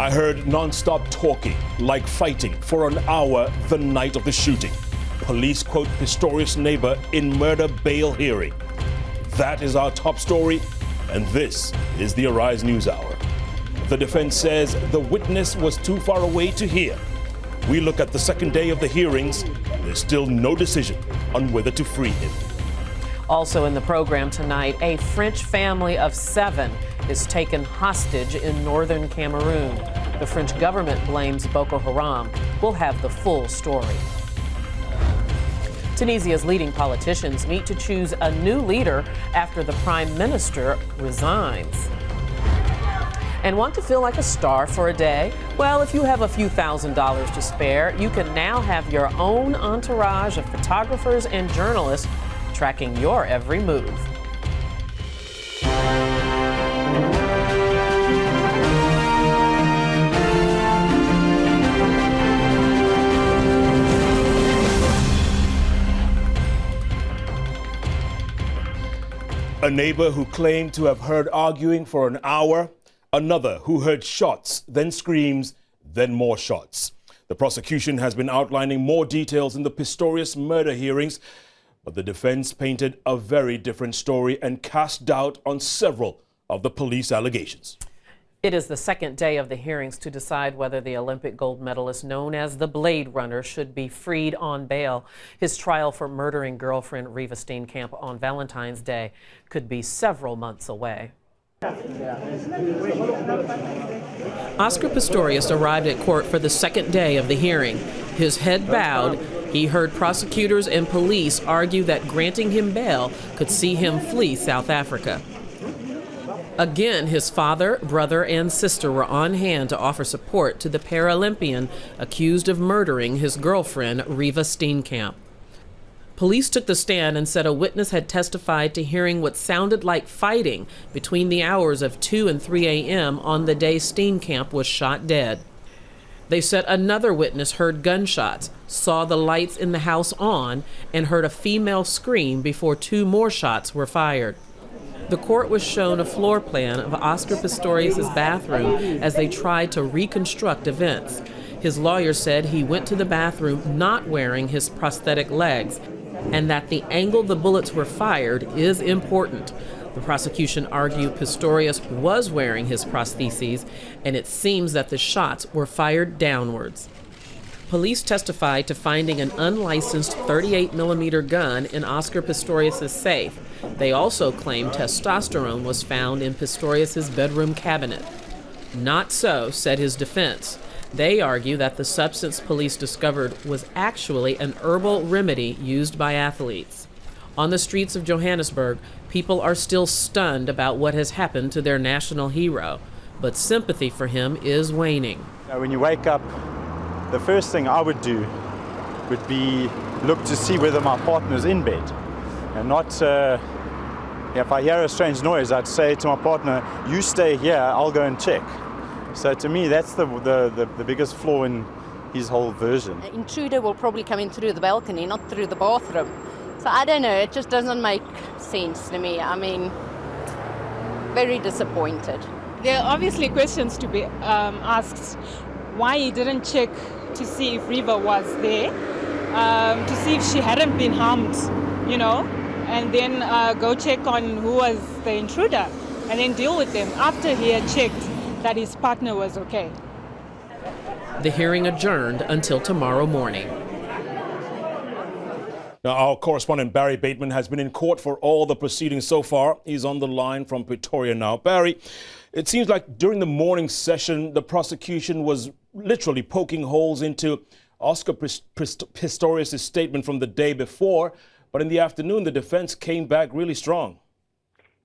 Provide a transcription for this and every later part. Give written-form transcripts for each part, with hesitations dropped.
I heard non-stop talking, like fighting, for an hour the night of the shooting. Police quote Pistorius' neighbor in murder bail hearing. That is our top story, and this is the Arise News Hour. The defense says the witness was too far away to hear. We look at the second day of the hearings. There's still no decision on whether to free him. Also in the program tonight, a French family of 7 is taken hostage in northern Cameroon. The French government blames Boko Haram. We'll have the full story. Tunisia's leading politicians meet to choose a new leader after the prime minister resigns. And want to feel like a star for a day? Well, if you have a few $1,000s to spare, you can now have your own entourage of photographers and journalists tracking your every move. A neighbor who claimed to have heard arguing for an hour, another who heard shots, then screams, then more shots. The prosecution has been outlining more details in the Pistorius murder hearings, but the defense painted a very different story and cast doubt on several of the police allegations. It is the second day of the hearings to decide whether the Olympic gold medalist known as the Blade Runner should be freed on bail. His trial for murdering girlfriend Riva Steenkamp on Valentine's Day could be several months away. Oscar Pistorius arrived at court for the second day of the hearing. His head bowed. He heard prosecutors and police argue that granting him bail could see him flee South Africa. Again, his father, brother, and sister were on hand to offer support to the Paralympian accused of murdering his girlfriend, Riva Steenkamp. Police took the stand and said a witness had testified to hearing what sounded like fighting between the hours of 2 and 3 a.m. on the day Steenkamp was shot dead. They said another witness heard gunshots, saw the lights in the house on, and heard a female scream before 2 more shots were fired. The court was shown a floor plan of Oscar Pistorius' bathroom as they tried to reconstruct events. His lawyer said he went to the bathroom not wearing his prosthetic legs, and that the angle the bullets were fired is important. The prosecution argued Pistorius was wearing his prostheses, and it seems that the shots were fired downwards. Police testified to finding an unlicensed 38mm gun in Oscar Pistorius' safe. They also claimed testosterone was found in Pistorius' bedroom cabinet. Not so, said his defense. They argue that the substance police discovered was actually an herbal remedy used by athletes. On the streets of Johannesburg, people are still stunned about what has happened to their national hero, but sympathy for him is waning. When you wake up, the first thing I would do would be look to see whether my partner's in bed, and not, if I hear a strange noise, I'd say to my partner, you stay here, I'll go and check. So to me, that's the biggest flaw in his whole version. An intruder will probably come in through the balcony, not through the bathroom. So I don't know, it just doesn't make sense to me. I mean, very disappointed. There are obviously questions to be asked. Why he didn't check to see if Riva was there, to see if she hadn't been harmed, you know, and then go check on who was the intruder, and then deal with them after he had checked that his partner was okay. The hearing adjourned until tomorrow morning. Now, our correspondent Barry Bateman has been in court for all the proceedings so far. He's on the line from Pretoria now. Barry, it seems like during the morning session, the prosecution was literally poking holes into Oscar Pistorius' statement from the day before, but in the afternoon, the defense came back really strong.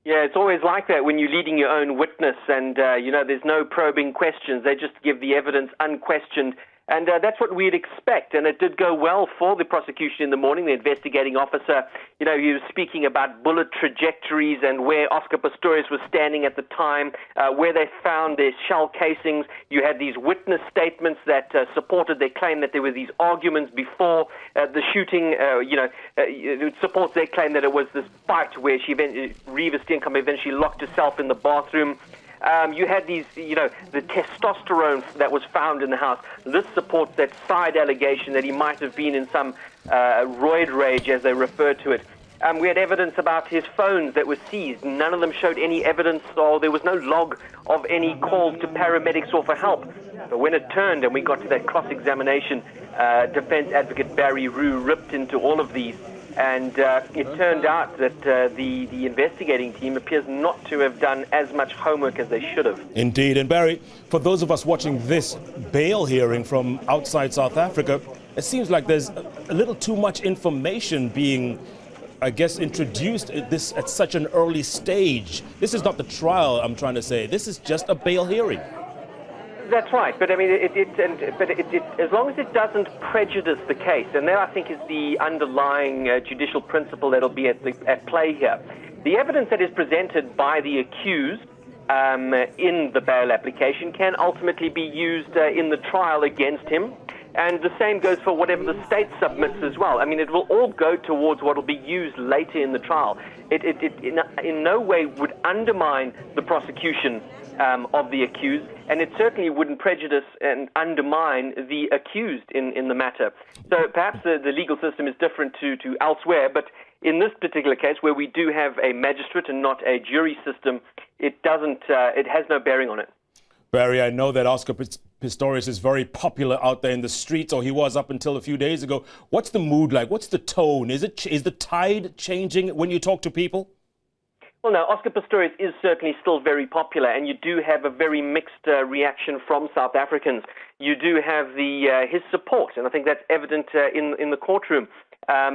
Yeah, it's always like that when you're leading your own witness and, there's no probing questions. They just give the evidence unquestioned. And that's what we'd expect. And it did go well for the prosecution in the morning. The investigating officer, he was speaking about bullet trajectories and where Oscar Pistorius was standing at the time, where they found their shell casings. You had these witness statements that supported their claim that there were these arguments before the shooting. It supports their claim that it was this fight where Riva Steenkamp eventually locked herself in the bathroom. You had these, the testosterone that was found in the house. This supports that side allegation that he might have been in some roid rage, as they refer to it. We had evidence about his phones that were seized. None of them showed any evidence, or there was no log of any calls to paramedics or for help. But when it turned and we got to that cross-examination, defense advocate Barry Rue ripped into all of these. And it turned out that the investigating team appears not to have done as much homework as they should have. Indeed. And Barry, for those of us watching this bail hearing from outside South Africa, it seems like there's a little too much information being, I guess, introduced at such an early stage. This is not the trial, I'm trying to say. This is just a bail hearing. That's right, but I mean, as long as it doesn't prejudice the case, and that I think is the underlying judicial principle that'll be at play here. The evidence that is presented by the accused in the bail application can ultimately be used in the trial against him, and the same goes for whatever the state submits as well. I mean, it will all go towards what will be used later in the trial. It in no way would undermine the prosecution of the accused, and it certainly wouldn't prejudice and undermine the accused in the matter. So perhaps the legal system is different to elsewhere, but in this particular case, where we do have a magistrate and not a jury system, it has no bearing on it. Barry, I know that Oscar Pistorius is very popular out there in the streets, or he was up until a few days ago. What's the mood like? What's the tone? Is the tide changing when you talk to people? Well, no, Oscar Pistorius is certainly still very popular, and you do have a very mixed reaction from South Africans. You do have his support, and I think that's evident in the courtroom.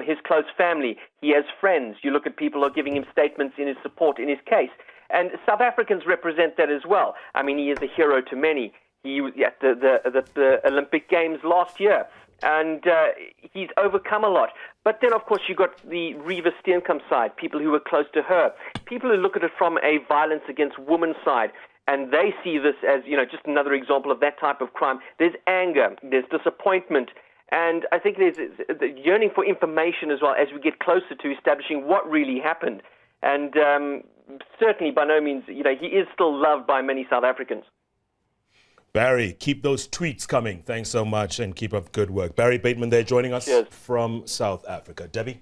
His close family, he has friends. You look at people who are giving him statements in his support in his case. And South Africans represent that as well. I mean, he is a hero to many. He was at the Olympic Games last year, and he's overcome a lot. But then, of course, you got the Reeva Steenkamp side, people who were close to her, people who look at it from a violence against women side, and they see this as, just another example of that type of crime. There's anger, there's disappointment, and I think there's the yearning for information as well as we get closer to establishing what really happened. And certainly, by no means, he is still loved by many South Africans. Barry, keep those tweets coming. Thanks so much, and keep up good work. Barry Bateman there joining us from South Africa. Debbie?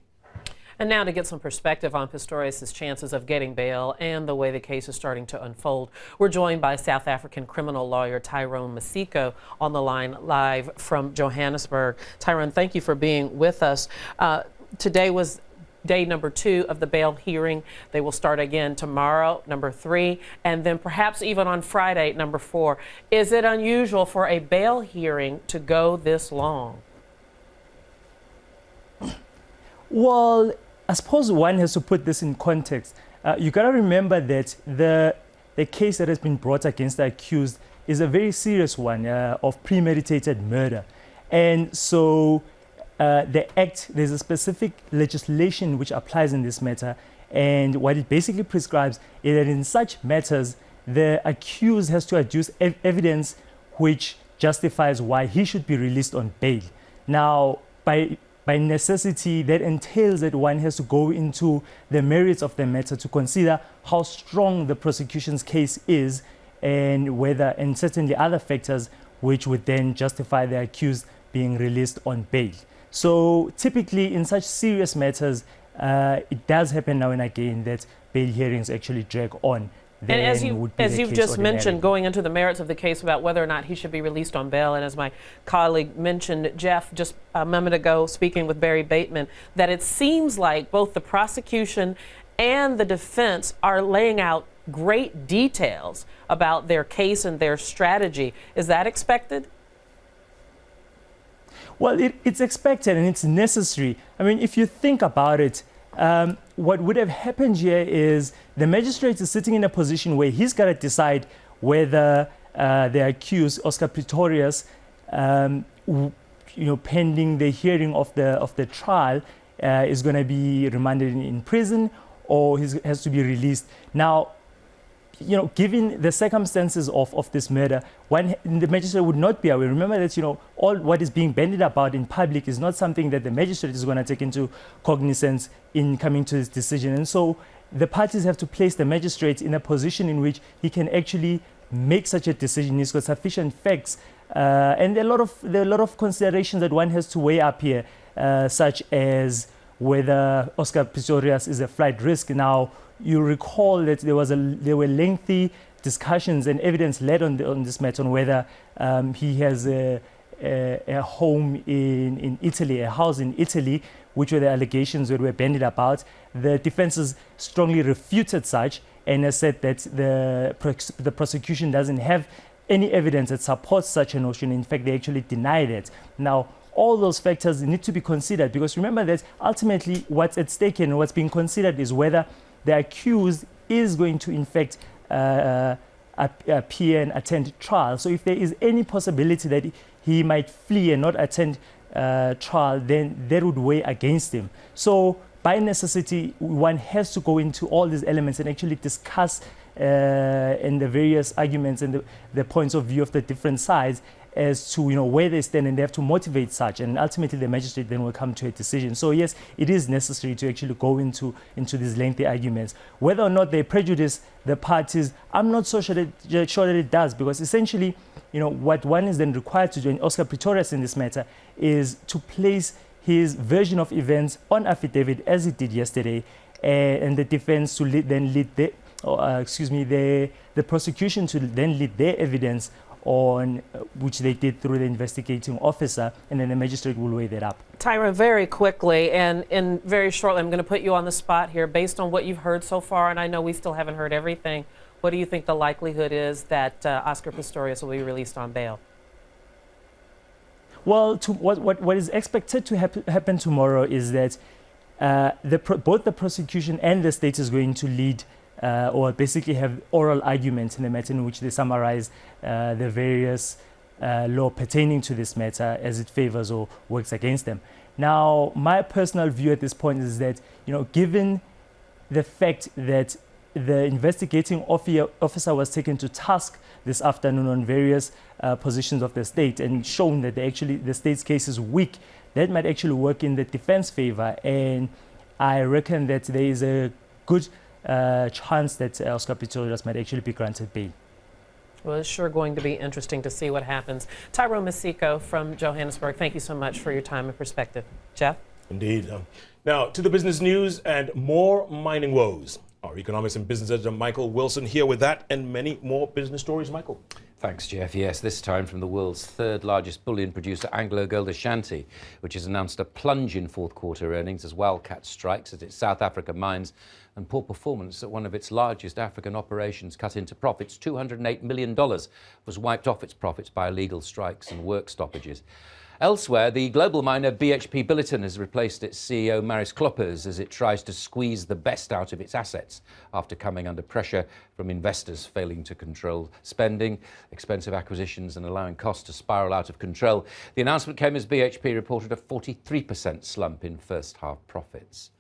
And now to get some perspective on Pistorius' chances of getting bail and the way the case is starting to unfold, we're joined by South African criminal lawyer Tyrone Masiko on the line live from Johannesburg. Tyrone, thank you for being with us. Today was day number 2 of the bail hearing. They will start again tomorrow, number 3, and then perhaps even on Friday, number 4. Is it unusual for a bail hearing to go this long? Well, I suppose one has to put this in context. You got to remember that the case that has been brought against the accused is a very serious one of premeditated murder. And so there's a specific legislation which applies in this matter, and what it basically prescribes is that in such matters, the accused has to adduce evidence which justifies why he should be released on bail. Now, by necessity, that entails that one has to go into the merits of the matter to consider how strong the prosecution's case is, and certainly other factors which would then justify the accused being released on bail. So typically in such serious matters, it does happen now and again that bail hearings actually drag on. And as you've just mentioned, going into the merits of the case about whether or not he should be released on bail, and as my colleague mentioned, Jeff, just a moment ago, speaking with Barry Bateman, that it seems like both the prosecution and the defense are laying out great details about their case and their strategy. Is that expected? Well, it's expected and it's necessary. I mean, if you think about it, what would have happened here is the magistrate is sitting in a position where he's got to decide whether the accused, Oscar Pistorius, pending the hearing of the trial, is going to be remanded in prison or he has to be released. Now, given the circumstances of this murder, the magistrate would not be aware. Remember that, all what is being bandied about in public is not something that the magistrate is going to take into cognizance in coming to his decision. And so the parties have to place the magistrate in a position in which he can actually make such a decision. He's got sufficient facts, and there are a lot of considerations that one has to weigh up here, such as whether Oscar Pistorius is a flight risk. Now, you recall that there were lengthy discussions and evidence led on this matter on whether he has a home in Italy, a house in Italy, which were the allegations that were bandied about. The defenses strongly refuted such and has said that the prosecution doesn't have any evidence that supports such a notion. In fact, they actually denied it. Now, all those factors need to be considered, because remember that ultimately what's at stake and what's being considered is whether the accused is going to in fact appear and attend trial. So if there is any possibility that he might flee and not attend trial, then that would weigh against him. So by necessity, one has to go into all these elements and actually discuss and the various arguments and the points of view of the different sides as to where they stand, and they have to motivate such, and ultimately the magistrate then will come to a decision. So yes, it is necessary to actually go into these lengthy arguments. Whether or not they prejudice the parties, I'm not so sure that it does, because essentially, what one is then required to do, and Oscar Pistorius in this matter, is to place his version of events on affidavit as he did yesterday, and the defense to the prosecution to then lead their evidence on which they did through the investigating officer, and then the magistrate will weigh that up. Tyra, very quickly and very shortly, I'm going to put you on the spot here. Based on what you've heard so far, and I know we still haven't heard everything, what do you think the likelihood is that Oscar Pistorius will be released on bail? Well, what is expected to happen tomorrow is that both the prosecution and the state is going to lead or basically have oral arguments in the matter, in which they summarize the various law pertaining to this matter as it favors or works against them. Now, my personal view at this point is that, given the fact that the investigating officer was taken to task this afternoon on various positions of the state and shown that the state's case is weak, that might actually work in the defense favor, and I reckon that there is a good chance that Oscar Pistorius might actually be granted bail. Well, it's sure going to be interesting to see what happens. Tyrone Masiko from Johannesburg, thank you so much for your time and perspective. Jeff? Indeed. Now, to the business news and more mining woes. Our economics and business editor Michael Wilson here with that and many more business stories. Michael. Thanks, Jeff. Yes, this time from the world's third largest bullion producer, AngloGold Ashanti, which has announced a plunge in fourth quarter earnings as wildcat strikes at its South Africa mines and poor performance at one of its largest African operations cut into profits. $208 million was wiped off its profits by illegal strikes and work stoppages. Elsewhere, the global miner BHP Billiton has replaced its CEO Maris Kloppers as it tries to squeeze the best out of its assets after coming under pressure from investors failing to control spending, expensive acquisitions and allowing costs to spiral out of control. The announcement came as BHP reported a 43% slump in first half profits.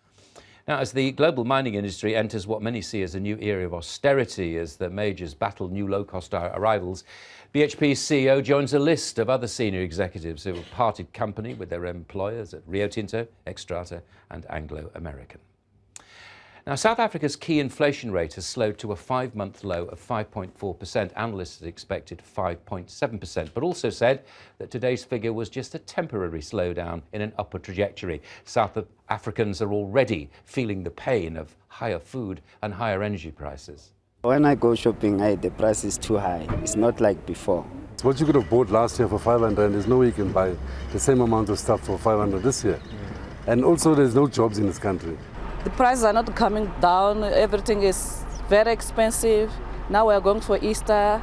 Now, as the global mining industry enters what many see as a new era of austerity as the majors battle new low-cost arrivals, BHP's CEO joins a list of other senior executives who have parted company with their employers at Rio Tinto, Xstrata and Anglo American. Now, South Africa's key inflation rate has slowed to a 5-month low of 5.4%. Analysts had expected 5.7%, but also said that today's figure was just a temporary slowdown in an upward trajectory. South Africans are already feeling the pain of higher food and higher energy prices. When I go shopping, the price is too high. It's not like before. What you could have bought last year for 500, there's no way you can buy the same amount of stuff for 500 this year. And also there's no jobs in this country. The prices are not coming down. Everything is very expensive. Now we are going for Easter.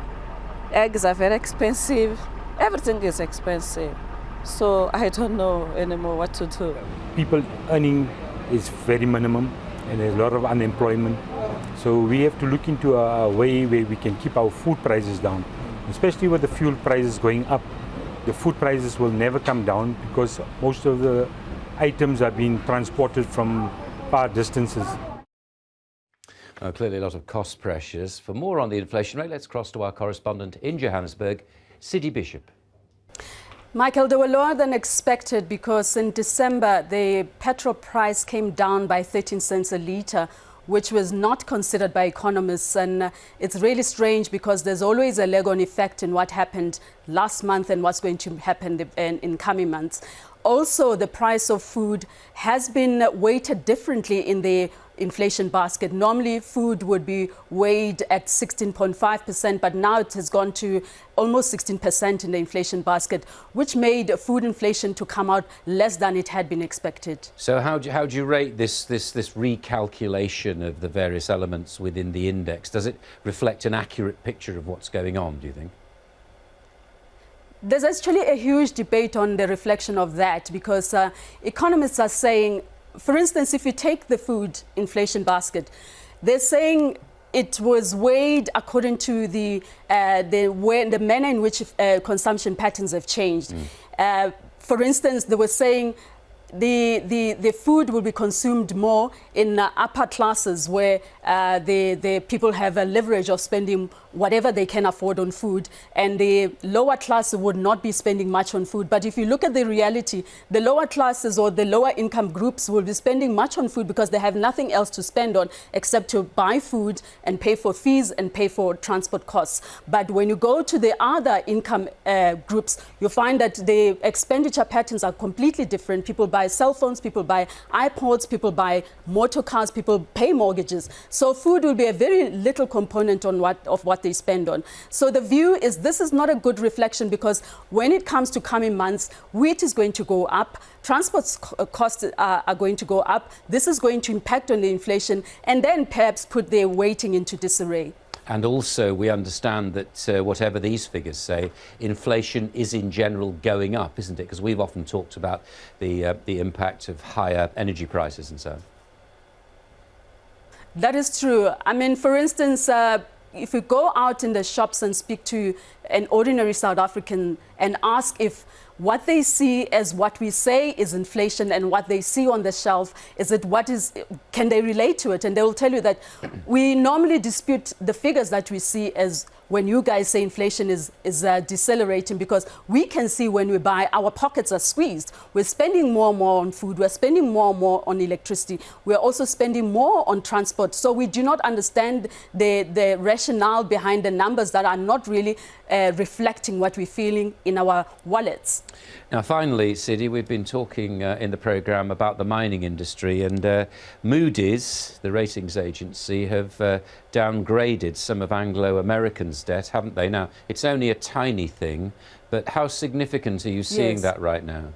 Eggs are very expensive. Everything is expensive. So I don't know anymore what to do. People earning is very minimum and there's a lot of unemployment. So we have to look into a way where we can keep our food prices down, especially with the fuel prices going up. The food prices will never come down because most of the items are being transported from far distances. Clearly a lot of cost pressures. For more on the inflation rate, let's cross to our correspondent in Johannesburg, Siddy Bishop. Michael, they were lower than expected because in December the petrol price came down by 13 cents a litre, which was not considered by economists. And it's really strange because there's always a lag-on effect in what happened last month and what's going to happen in coming months. Also, the price of food has been weighted differently in the inflation basket. Normally, food would be weighed at 16.5%, but now it has gone to almost 16% in the inflation basket, which made food inflation to come out less than it had been expected. So how do you rate this recalculation of the various elements within the index? Does it reflect an accurate picture of what's going on, do you think? There's actually a huge debate on the reflection of that because economists are saying, for instance, if you take the food inflation basket, they're saying it was weighed according to the manner in which consumption patterns have changed. For instance, they were saying the food will be consumed more in upper classes where the people have a leverage of spending whatever they can afford on food, and the lower classes would not be spending much on food. But if you look at the reality, the lower classes or the lower income groups will be spending much on food because they have nothing else to spend on except to buy food and pay for fees and pay for transport costs. But when you go to the other income groups, you find that the expenditure patterns are completely different. People buy cell phones, people buy iPods, people buy motor cars, people pay mortgages. So food will be a very little component of what they spend on. So the view is this is not a good reflection because when it comes to coming months, wheat is going to go up, transport costs are going to go up. This is going to impact on the inflation and then perhaps put their weighting into disarray. And also, we understand that whatever these figures say, inflation is in general going up, isn't it? Because we've often talked about the impact of higher energy prices and so on. That is true. I mean, for instance, if you go out in the shops and speak to an ordinary South African and ask if what they see as what we say is inflation and what they see on the shelf, can they relate to it? And they will tell you that we normally dispute the figures that we see as when you guys say inflation is decelerating because we can see when we buy, our pockets are squeezed. We're spending more and more on food. We're spending more and more on electricity. We're also spending more on transport. So we do not understand the rationale behind the numbers that are not really reflecting what we're feeling in our wallets. Now, finally, Sidi, we've been talking in the programme about the mining industry, and Moody's, the ratings agency, have downgraded some of Anglo-American's debt, haven't they? Now, it's only a tiny thing, but how significant are you seeing that right now?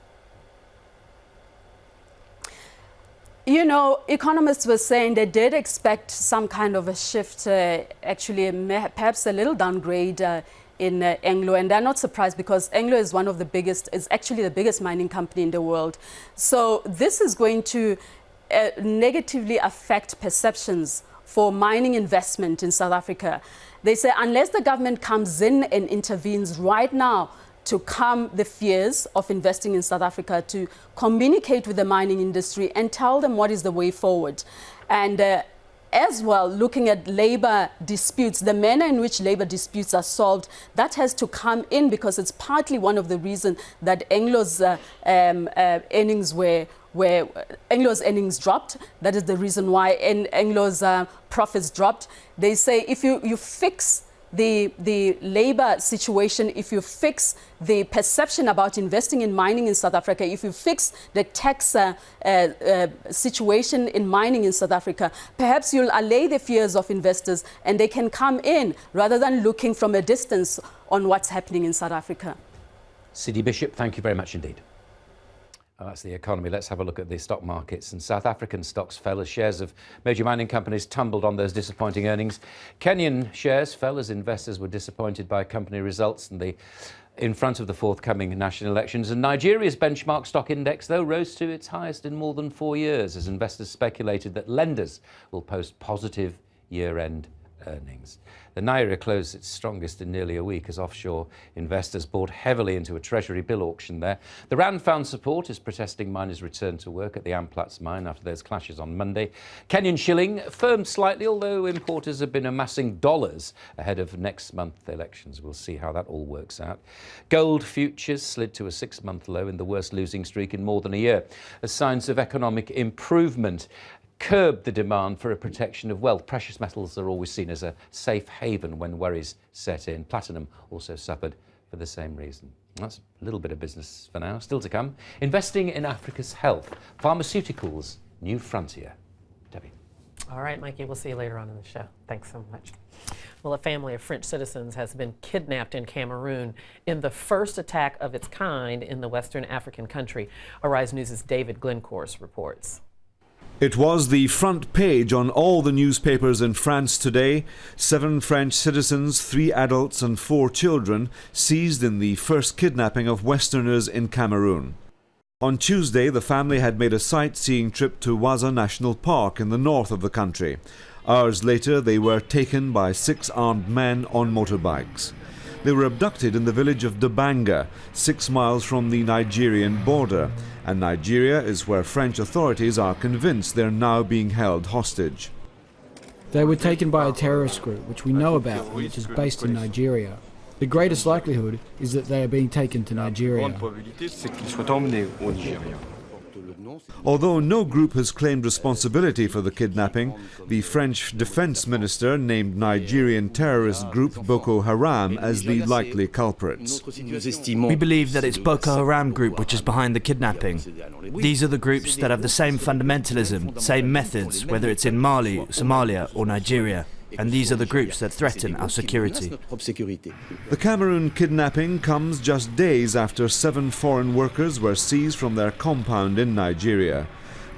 You know, economists were saying they did expect some kind of a shift, actually perhaps a little downgrade in Anglo, and they're not surprised because Anglo is is actually the biggest mining company in the world. So this is going to negatively affect perceptions for mining investment in South Africa. They say unless the government comes in and intervenes right now to calm the fears of investing in South Africa, to communicate with the mining industry and tell them what is the way forward. And as well, looking at labor disputes, the manner in which labor disputes are solved, that has to come in because it's partly one of the reasons that Anglo's earnings Anglo's earnings dropped. That is the reason why Anglo's profits dropped. They say if you fix the labor situation, if you fix the perception about investing in mining in South Africa, if you fix the tax situation in mining in South Africa, perhaps you'll allay the fears of investors and they can come in rather than looking from a distance on what's happening in South Africa. Sidi Bishop, thank you very much indeed. That's the economy. Let's have a look at the stock markets. And South African stocks fell as shares of major mining companies tumbled on those disappointing earnings. Kenyan shares fell as investors were disappointed by company results and in front of the forthcoming national elections. And Nigeria's benchmark stock index, though, rose to its highest in more than 4 years as investors speculated that lenders will post positive year-end earnings. The Naira closed its strongest in nearly a week as offshore investors bought heavily into a treasury bill auction there. The Rand found support as protesting miners returned to work at the Amplatz mine after those clashes on Monday. Kenyan shilling firmed slightly, although importers have been amassing dollars ahead of next month's elections. We'll see how that all works out. Gold futures slid to a 6-month low in the worst losing streak in more than a year as signs of economic improvement curbed the demand for a protection of wealth. Precious metals are always seen as a safe haven when worries set in. Platinum also suffered for the same reason. That's a little bit of business for now. Still to come. Investing in Africa's health. Pharmaceuticals, new frontier. Debbie. All right, Mikey, we'll see you later on in the show. Thanks so much. Well, a family of French citizens has been kidnapped in Cameroon in the first attack of its kind in the Western African country. Arise News' David Glencorse reports. It was the front page on all the newspapers in France today. 7 French citizens, 3 adults and 4 children, seized in the first kidnapping of Westerners in Cameroon. On Tuesday, the family had made a sightseeing trip to Waza National Park in the north of the country. Hours later, they were taken by 6 armed men on motorbikes. They were abducted in the village of Dabanga, 6 miles from the Nigerian border, and Nigeria is where French authorities are convinced they're now being held hostage. They were taken by a terrorist group which we know about, which is based in Nigeria. The greatest likelihood is that they are being taken to Nigeria. Although no group has claimed responsibility for the kidnapping, the French defense minister named Nigerian terrorist group Boko Haram as the likely culprits. We believe that it's Boko Haram group which is behind the kidnapping. These are the groups that have the same fundamentalism, same methods, whether it's in Mali, Somalia or Nigeria. And these are the groups that threaten our security. The Cameroon kidnapping comes just days after 7 foreign workers were seized from their compound in Nigeria.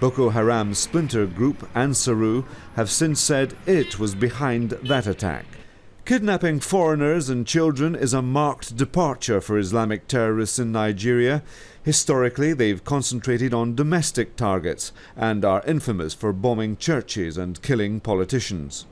Boko Haram's splinter group, Ansaru, have since said it was behind that attack. Kidnapping foreigners and children is a marked departure for Islamic terrorists in Nigeria. Historically, they've concentrated on domestic targets and are infamous for bombing churches and killing politicians.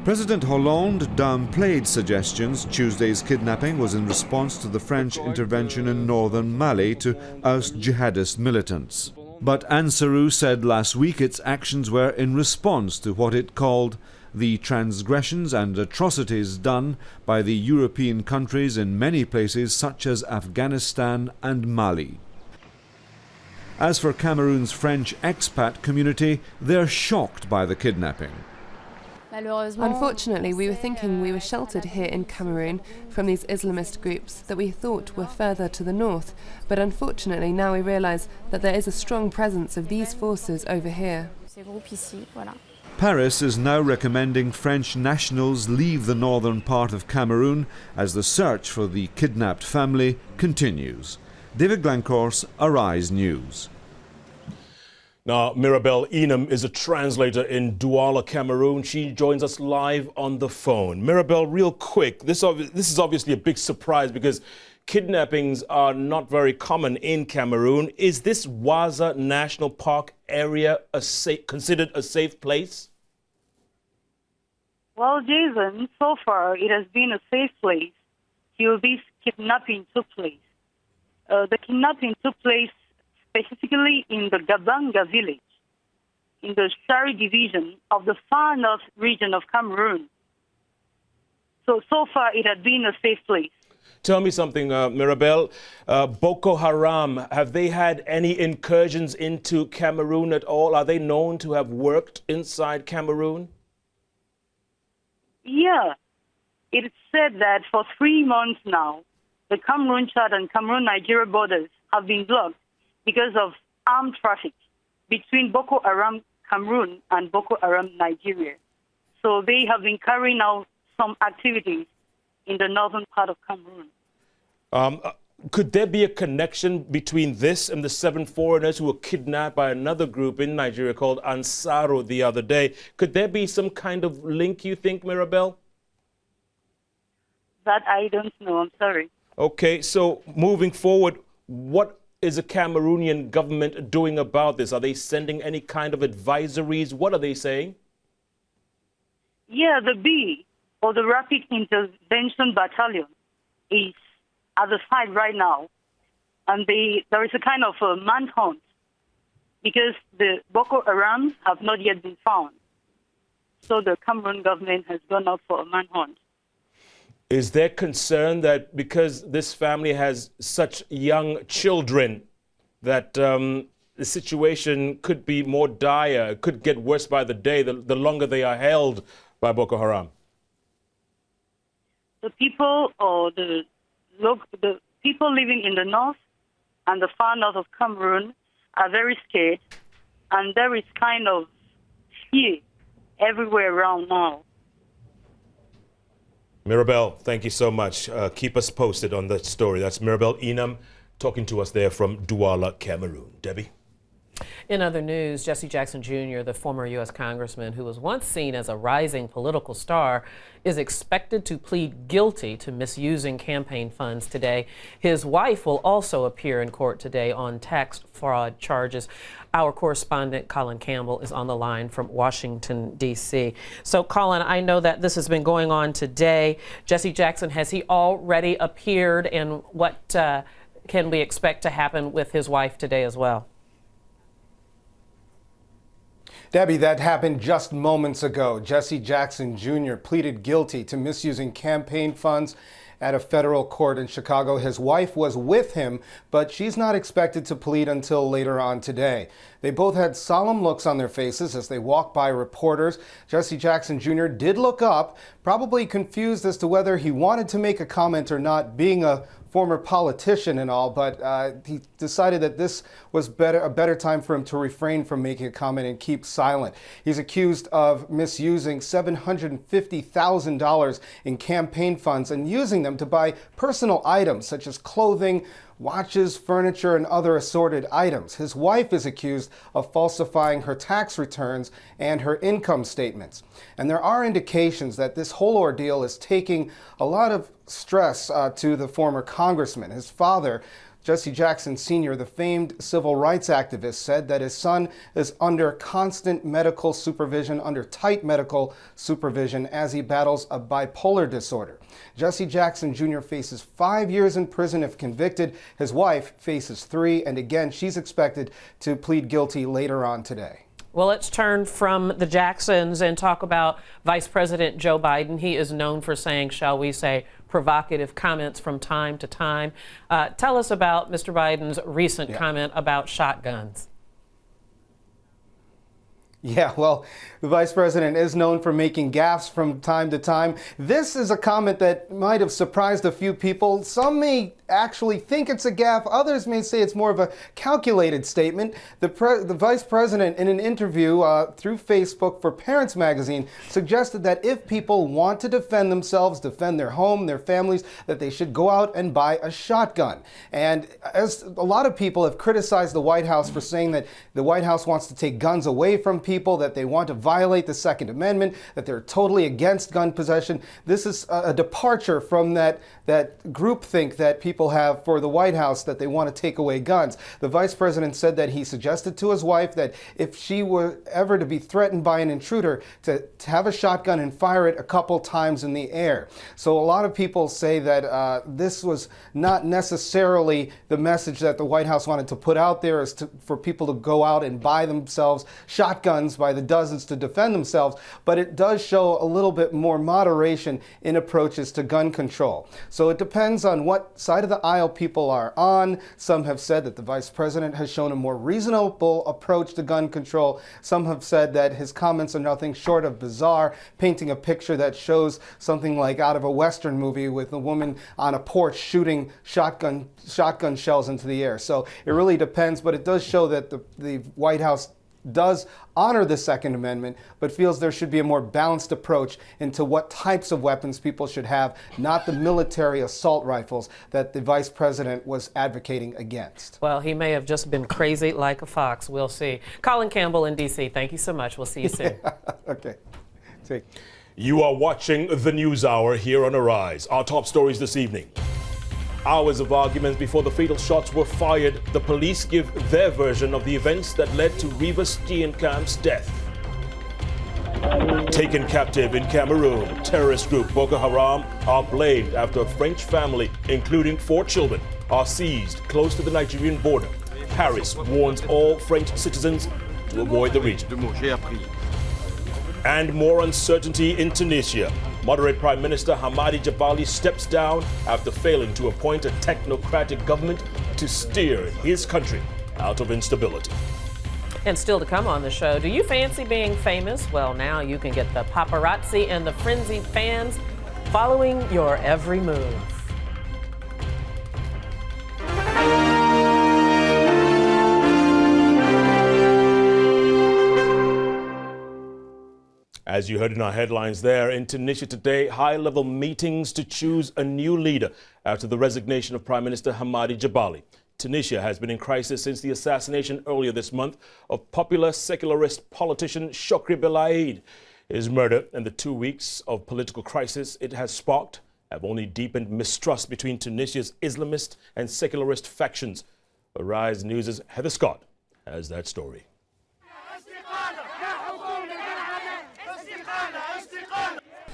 President Hollande downplayed suggestions Tuesday's kidnapping was in response to the French intervention in northern Mali to oust jihadist militants. But Ansaru said last week its actions were in response to what it called the transgressions and atrocities done by the European countries in many places such as Afghanistan and Mali. As for Cameroon's French expat community, they're shocked by the kidnapping. Unfortunately, we were thinking we were sheltered here in Cameroon from these Islamist groups that we thought were further to the north, but unfortunately now we realise that there is a strong presence of these forces over here. Paris is now recommending French nationals leave the northern part of Cameroon as the search for the kidnapped family continues. David Glencorse, Arise News. Now, Mirabelle Enam is a translator in Douala, Cameroon. She joins us live on the phone. Mirabelle, real quick, this is obviously a big surprise because kidnappings are not very common in Cameroon. Is this Waza National Park area considered a safe place? Well, Jason, so far it has been a safe place till this kidnapping took place. The kidnapping took place specifically in the Gabanga village, in the Shari division of the far north region of Cameroon. So far it had been a safe place. Tell me something, Mirabelle. Boko Haram, have they had any incursions into Cameroon at all? Are they known to have worked inside Cameroon? Yeah. It's said that for 3 months now, the Cameroon-Chad and Cameroon-Nigeria borders have been blocked because of armed traffic between Boko Haram Cameroon and Boko Haram Nigeria. So they have been carrying out some activities in the northern part of Cameroon. Could there be a connection between this and the 7 foreigners who were kidnapped by another group in Nigeria called Ansaro the other day? Could there be some kind of link, you think, Mirabelle? That I don't know, I'm sorry. Okay, so moving forward, what is the Cameroonian government doing about this? Are they sending any kind of advisories? What are they saying? Yeah, the B, or the Rapid Intervention Battalion, is at the site right now. And there is a kind of a manhunt because the Boko Haram have not yet been found. So the Cameroon government has gone out for a manhunt. Is there concern that because this family has such young children that the situation could be more dire, could get worse by the day, the longer they are held by Boko Haram? The people or the people living in the north and the far north of Cameroon are very scared, and there is kind of fear everywhere around now. Mirabel, thank you so much. Keep us posted on that story. That's Mirabel Enam talking to us there from Douala, Cameroon. Debbie? In other news, Jesse Jackson Jr., the former U.S. congressman who was once seen as a rising political star, is expected to plead guilty to misusing campaign funds today. His wife will also appear in court today on tax fraud charges. Our correspondent, Colin Campbell, is on the line from Washington, D.C. So, Colin, I know that this has been going on today. Jesse Jackson, has he already appeared, and what can we expect to happen with his wife today as well? Debbie, that happened just moments ago. Jesse Jackson Jr. pleaded guilty to misusing campaign funds at a federal court in Chicago. His wife was with him, but she's not expected to plead until later on today. They both had solemn looks on their faces as they walked by reporters. Jesse Jackson Jr. did look up, probably confused as to whether he wanted to make a comment or not, being a former politician and all, but he decided that this was a better time for him to refrain from making a comment and keep silent. He's accused of misusing $750,000 in campaign funds and using them to buy personal items such as clothing, watches, furniture, and other assorted items. His wife is accused of falsifying her tax returns and her income statements. And there are indications that this whole ordeal is taking a lot of stress to the former congressman. His father, Jesse Jackson Sr., the famed civil rights activist, said that his son is under constant medical supervision, under tight medical supervision, as he battles a bipolar disorder. Jesse Jackson Jr. faces 5 years in prison if convicted. His wife faces 3, and again, she's expected to plead guilty later on today. Well, let's turn from the Jacksons and talk about Vice President Joe Biden. He is known for saying, shall we say, provocative comments from time to time. Tell us about Mr. Biden's recent comment about shotguns. Yeah, well, the vice president is known for making gaffes from time to time. This is a comment that might have surprised a few people. Some may actually think it's a gaffe. Others may say it's more of a calculated statement. The vice president, in an interview through Facebook for Parents Magazine, suggested that if people want to defend themselves, defend their home, their families, that they should go out and buy a shotgun. And as a lot of people have criticized the White House for saying that the White House wants to take guns away from people, that they want to violate the Second Amendment, that they're totally against gun possession. This is a departure from that groupthink that people have for the White House, that they want to take away guns. The vice president said that he suggested to his wife that if she were ever to be threatened by an intruder, to have a shotgun and fire it a couple times in the air. So a lot of people say that this was not necessarily the message that the White House wanted to put out there, is for people to go out and buy themselves shotguns by the dozens to defend themselves, but it does show a little bit more moderation in approaches to gun control. So it depends on what side of the aisle people are on. Some have said that the vice president has shown a more reasonable approach to gun control. Some have said that his comments are nothing short of bizarre, painting a picture that shows something like out of a Western movie with a woman on a porch shooting shotgun shells into the air. So it really depends, but it does show that the White House does honor the Second Amendment, but feels there should be a more balanced approach into what types of weapons people should have, not the military assault rifles that the vice president was advocating against. Well, he may have just been crazy like a fox. We'll see. Colin Campbell in D.C., thank you so much. We'll see you soon. Okay. Take. You are watching the News Hour here on Arise. Our top stories this evening. Hours of arguments before the fatal shots were fired. The police give their version of the events that led to Reva Steenkamp's death. Taken captive in Cameroon, terrorist group Boko Haram are blamed after a French family, including 4 children, are seized close to the Nigerian border. Paris warns all French citizens to avoid the region. And more uncertainty in Tunisia. Moderate Prime Minister Hamadi Jabali steps down after failing to appoint a technocratic government to steer his country out of instability. And still to come on the show, do you fancy being famous? Well, now you can get the paparazzi and the frenzied fans following your every move. As you heard in our headlines there, in Tunisia today, high-level meetings to choose a new leader after the resignation of Prime Minister Hamadi Jabali. Tunisia has been in crisis since the assassination earlier this month of popular secularist politician Chokri Belaid. His murder and the 2 weeks of political crisis it has sparked have only deepened mistrust between Tunisia's Islamist and secularist factions. Arise News' Heather Scott has that story.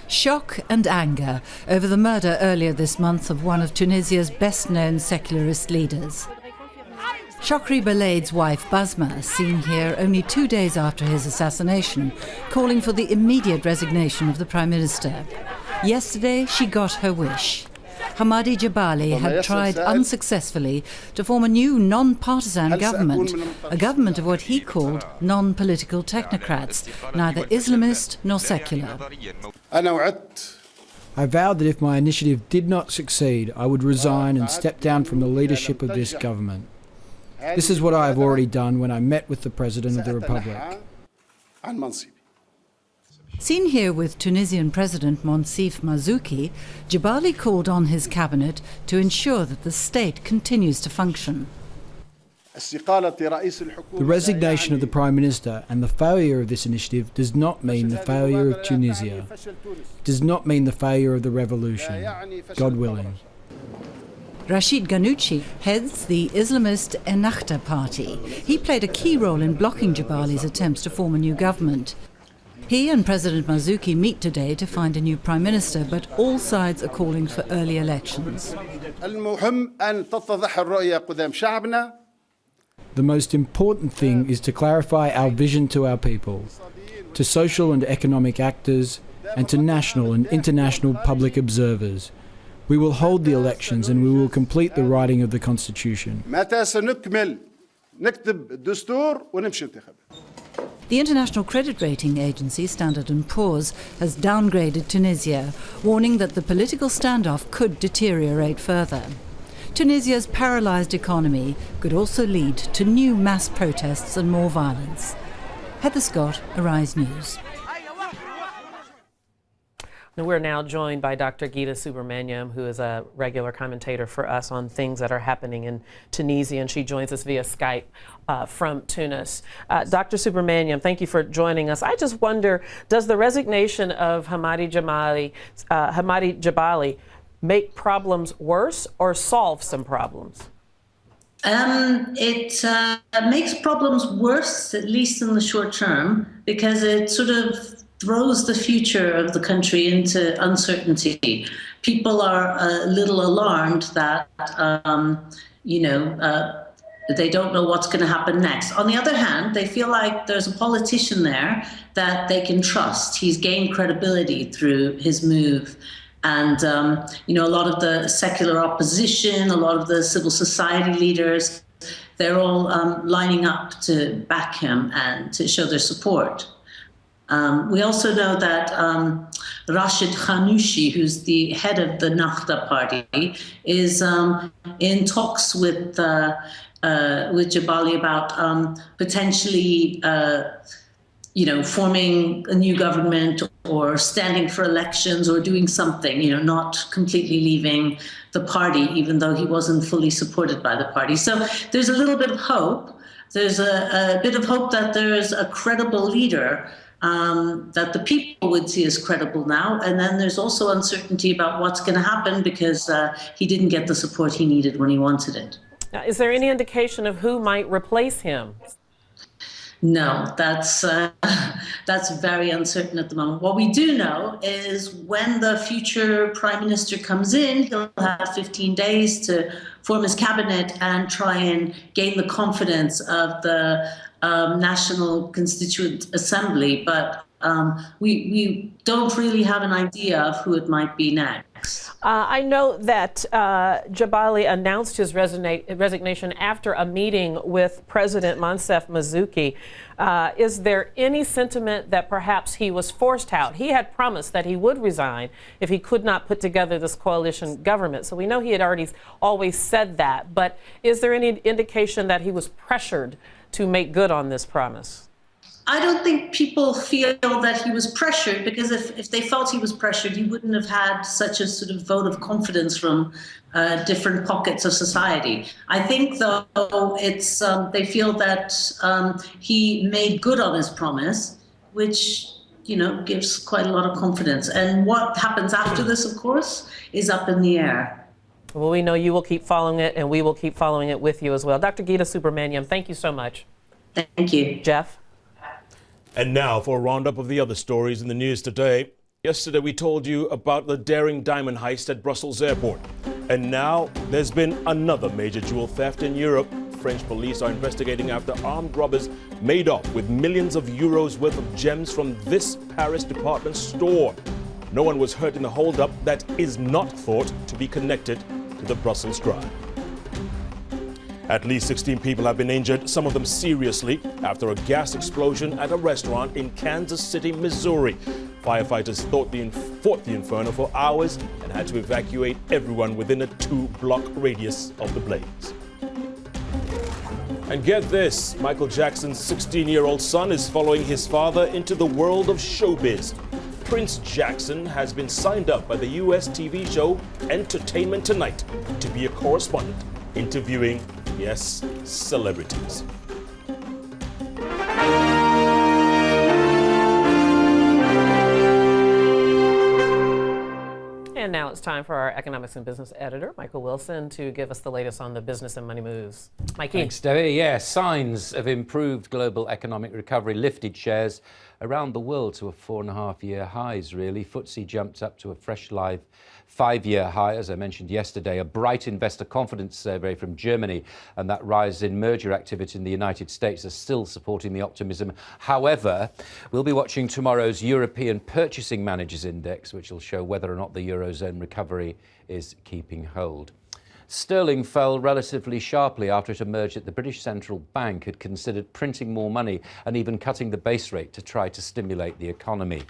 Shock and anger over the murder earlier this month of one of Tunisia's best-known secularist leaders. Chokri Belaid's wife Basma, seen here only 2 days after his assassination, calling for the immediate resignation of the Prime Minister. Yesterday, she got her wish. Hamadi Jabali had tried unsuccessfully to form a new non-partisan government, a government of what he called non-political technocrats, neither Islamist nor secular. I vowed that if my initiative did not succeed, I would resign and step down from the leadership of this government. This is what I have already done when I met with the President of the Republic. Seen here with Tunisian President Monsif Mazouki, Jabali called on his cabinet to ensure that the state continues to function. The resignation of the Prime Minister and the failure of this initiative does not mean the failure of Tunisia. It does not mean the failure of the revolution, God willing. Rashid Ghannouchi heads the Islamist Ennahda party. He played a key role in blocking Jabali's attempts to form a new government. He and President Mazouki meet today to find a new prime minister, but all sides are calling for early elections. The most important thing is to clarify our vision to our people, to social and economic actors, and to national and international public observers. We will hold the elections and we will complete the writing of the Constitution. The international credit rating agency Standard & Poor's has downgraded Tunisia, warning that the political standoff could deteriorate further. Tunisia's paralysed economy could also lead to new mass protests and more violence. Heather Scott, Arise News. We're now joined by Dr. Geeta Subramaniam, who is a regular commentator for us on things that are happening in Tunisia, and she joins us via Skype from Tunis. Dr. Subramaniam, thank you for joining us. I just wonder, does the resignation of Hamadi Jabali make problems worse or solve some problems? It makes problems worse, at least in the short term, because it sort of throws the future of the country into uncertainty. People are a little alarmed that, they don't know what's going to happen next. On the other hand, they feel like there's a politician there that they can trust. He's gained credibility through his move. And, a lot of the secular opposition, a lot of the civil society leaders, they're all lining up to back him and to show their support. We also know that Rashid Ghannouchi, who's the head of the Ennahda party, is in talks with Jabali about potentially, forming a new government or standing for elections or doing something, not completely leaving the party, even though he wasn't fully supported by the party. So there's a little bit of hope. There's a bit of hope that there's a credible leader that the people would see as credible now. And then there's also uncertainty about what's going to happen because he didn't get the support he needed when he wanted it. Now, is there any indication of who might replace him? No, that's very uncertain at the moment. What we do know is when the future prime minister comes in, he'll have 15 days to form his cabinet and try and gain the confidence of the National Constituent Assembly. But we don't really have an idea of who it might be next. I know that Jabali announced his resignation after a meeting with President Moncef Mazuki. Is there any sentiment that perhaps he was forced out? He had promised that he would resign if he could not put together this coalition government. So we know he had always said that. But is there any indication that he was pressured to make good on this promise? I don't think people feel that he was pressured, because if they felt he was pressured, he wouldn't have had such a sort of vote of confidence from different pockets of society. I think, though, it's they feel that he made good on his promise, which, you know, gives quite a lot of confidence. And what happens after this, of course, is up in the air. Well, we know you will keep following it, and we will keep following it with you as well. Dr. Geeta Subramaniam, thank you so much. Thank you. Jeff? And now for a roundup of the other stories in the news today. Yesterday we told you about the daring diamond heist at Brussels airport. And now there's been another major jewel theft in Europe. French police are investigating after armed robbers made off with millions of euros worth of gems from this Paris department store. No one was hurt in the holdup that is not thought to be connected to the Brussels crime. At least 16 people have been injured, some of them seriously, after a gas explosion at a restaurant in Kansas City, Missouri. Firefighters fought the inferno for hours and had to evacuate everyone within a 2-block radius of the blaze. And get this, Michael Jackson's 16-year-old son is following his father into the world of showbiz. Prince Jackson has been signed up by the U.S. TV show Entertainment Tonight to be a correspondent, interviewing, yes, celebrities. And now it's time for our economics and business editor, Michael Wilson, to give us the latest on the business and money moves. Mikey. Thanks, Debbie. Yeah, signs of improved global economic recovery lifted shares around the world to a 4.5-year highs, really. FTSE jumped up to a fresh live 5-year high, as I mentioned yesterday. A bright investor confidence survey from Germany and that rise in merger activity in the United States are still supporting the optimism. However, we'll be watching tomorrow's European Purchasing Managers Index, which will show whether or not the Eurozone recovery is keeping hold. Sterling fell relatively sharply after it emerged that the British Central Bank had considered printing more money and even cutting the base rate to try to stimulate the economy.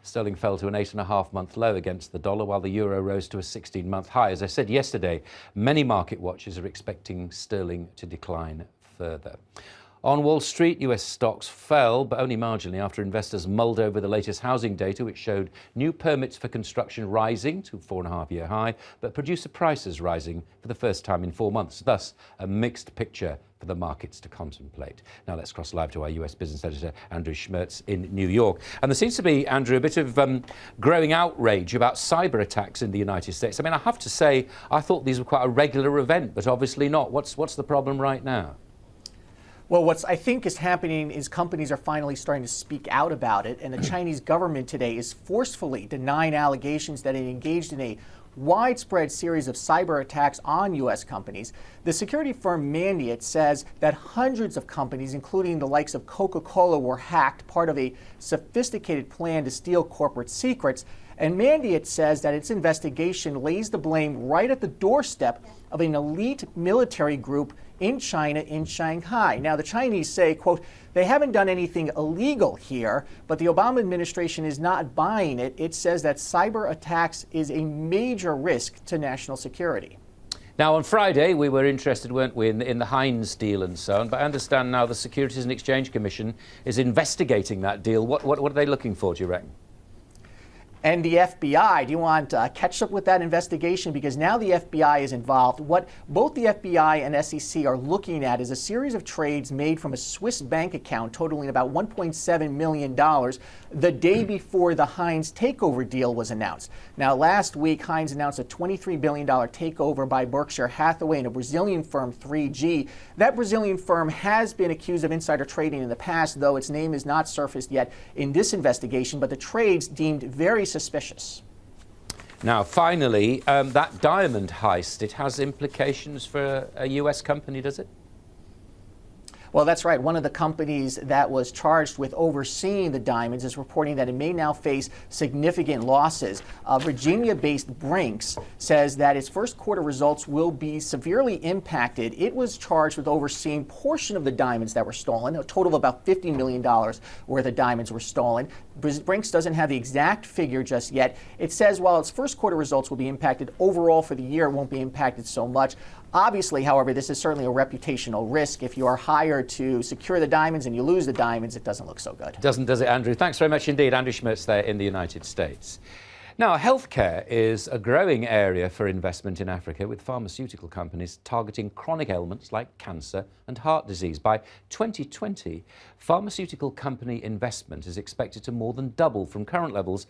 Sterling fell to an 8.5-month low against the dollar, while the euro rose to a 16-month high. As I said yesterday, many market watchers are expecting sterling to decline further. On Wall Street, US stocks fell, but only marginally after investors mulled over the latest housing data, which showed new permits for construction rising to a 4.5-year high, but producer prices rising for the first time in 4 months. Thus, a mixed picture for the markets to contemplate. Now let's cross live to our US business editor, Andrew Schmertz in New York. And there seems to be, Andrew, a bit of growing outrage about cyber attacks in the United States. I mean, I have to say, I thought these were quite a regular event, but obviously not. What's the problem right now? Well, what I think is happening is companies are finally starting to speak out about it, and the Chinese government today is forcefully denying allegations that it engaged in a widespread series of cyber attacks on U.S. companies. The security firm Mandiant says that hundreds of companies, including the likes of Coca-Cola, were hacked, part of a sophisticated plan to steal corporate secrets. And Mandiant says that its investigation lays the blame right at the doorstep of an elite military group in China, in Shanghai. Now, the Chinese say, quote, they haven't done anything illegal here, but the Obama administration is not buying it. It says that cyber attacks is a major risk to national security. Now, on Friday, we were interested, weren't we, in the Heinz deal and so on, but I understand now the Securities and Exchange Commission is investigating that deal. What are they looking for, do you reckon? And the FBI, do you want to catch up with that investigation? Because now the FBI is involved. What both the FBI and SEC are looking at is a series of trades made from a Swiss bank account totaling about $1.7 million the day before the Heinz takeover deal was announced. Now, last week, Heinz announced a $23 billion takeover by Berkshire Hathaway and a Brazilian firm, 3G. That Brazilian firm has been accused of insider trading in the past, though its name is not surfaced yet in this investigation, but the trades deemed very suspicious. Now, finally, that diamond heist, it has implications for a US company, does it? Well, that's right. One of the companies that was charged with overseeing the diamonds is reporting that it may now face significant losses. Virginia-based Brinks says that its first quarter results will be severely impacted. It was charged with overseeing portion of the diamonds that were stolen. A total of about $50 million worth of diamonds were stolen. Brinks doesn't have the exact figure just yet. It says while its first quarter results will be impacted, overall for the year it won't be impacted so much. Obviously, however, this is certainly a reputational risk. If you are hired to secure the diamonds and you lose the diamonds, it doesn't look so good. Doesn't, does it, Andrew? Thanks very much indeed. Andrew Schmitz there in the United States. Now, healthcare is a growing area for investment in Africa, with pharmaceutical companies targeting chronic ailments like cancer and heart disease. By 2020, pharmaceutical company investment is expected to more than double from current levels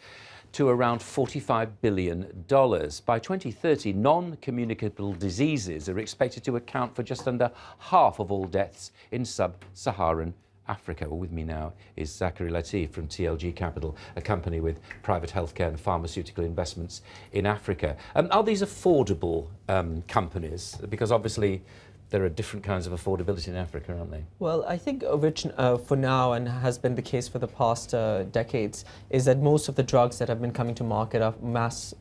to around $45 billion. By 2030, non-communicable diseases are expected to account for just under half of all deaths in sub-Saharan Africa. Well, with me now is Zachary Latif from TLG Capital, a company with private healthcare and pharmaceutical investments in Africa. Are these affordable companies? Because obviously there are different kinds of affordability in Africa, aren't they? Well, I think for now, and has been the case for the past decades, is that most of the drugs that have been coming to market are mass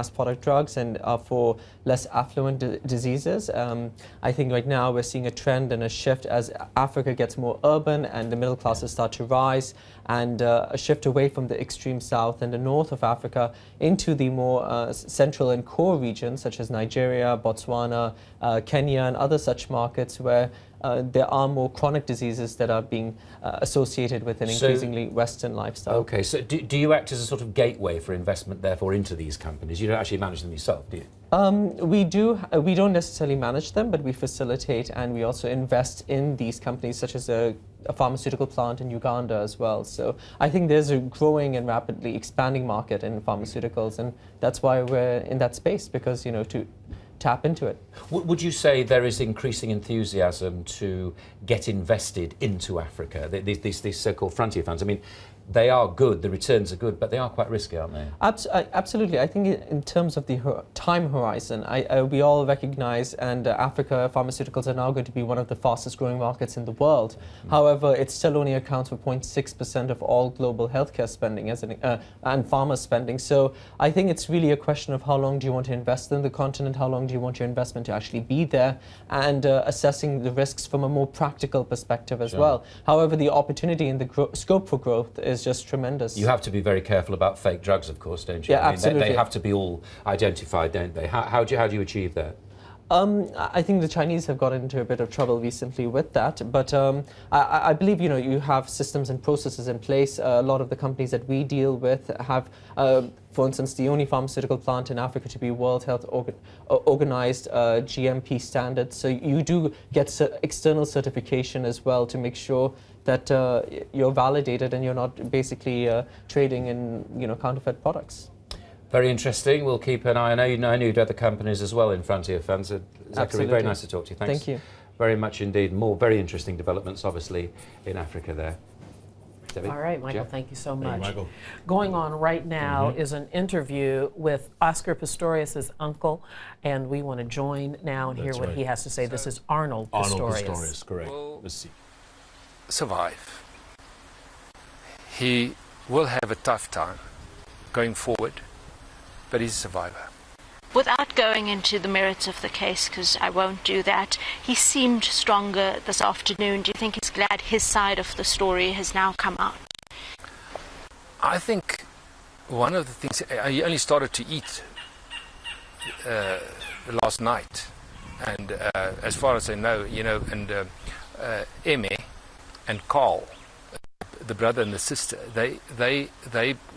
product drugs and are for less affluent diseases. I think right now we're seeing a trend and a shift as Africa gets more urban and the middle classes start to rise, and a shift away from the extreme south and the north of Africa into the more central and core regions such as Nigeria, Botswana, Kenya, and other such markets where there are more chronic diseases that are being associated with an increasingly Western lifestyle. Okay, so do you act as a sort of gateway for investment, therefore, into these companies? You don't actually manage them yourself, do you? We do. We don't necessarily manage them, but we facilitate and we also invest in these companies, such as a pharmaceutical plant in Uganda as well. So I think there's a growing and rapidly expanding market in pharmaceuticals, and that's why we're in that space, because, you know, to tap into it. Would you say there is increasing enthusiasm to get invested into Africa, these so-called frontier funds? I mean, they are good, the returns are good, but they are quite risky, aren't they? Absolutely. I think in terms of the time horizon, we all recognize, and Africa pharmaceuticals are now going to be one of the fastest growing markets in the world. However, it still only accounts for 0.6% of all global healthcare spending and pharma spending. So I think it's really a question of how long do you want to invest in the continent, how long do you want your investment to actually be there, and assessing the risks from a more practical perspective as well. However, the opportunity and the scope for growth is just tremendous. You have to be very careful about fake drugs, of course, don't you? Yeah, absolutely. They have to be all identified, don't they? How do you achieve that? I think the Chinese have got into a bit of trouble recently with that, but I believe, you know, you have systems and processes in place. A lot of the companies that we deal with have, for instance, the only pharmaceutical plant in Africa to be World Health Organized GMP standards. So you do get external certification as well to make sure that you're validated and you're not basically trading in, you know, counterfeit products. Very interesting. We'll keep an eye. I know you'd other companies as well in Frontier Funds. Zachary, very nice to talk to you. Thanks. Thank you very much indeed. More very interesting developments, obviously, in Africa there. Debbie? All right, Michael, Jeff? thank you so much. Hey, Michael. Going on right now is an interview with Oscar Pistorius' uncle, and we want to join now and hear what he has to say. This is Arnold Pistorius. Arnold Pistorius, correct. Let's see. Survive. He will have a tough time going forward, but he's a survivor. Without going into the merits of the case, because I won't do that, he seemed stronger this afternoon. Do you think he's glad his side of the story has now come out? I think one of the things, he only started to eat last night, and as far as I know, you know, and Emmy and Carl, the brother and the sister, they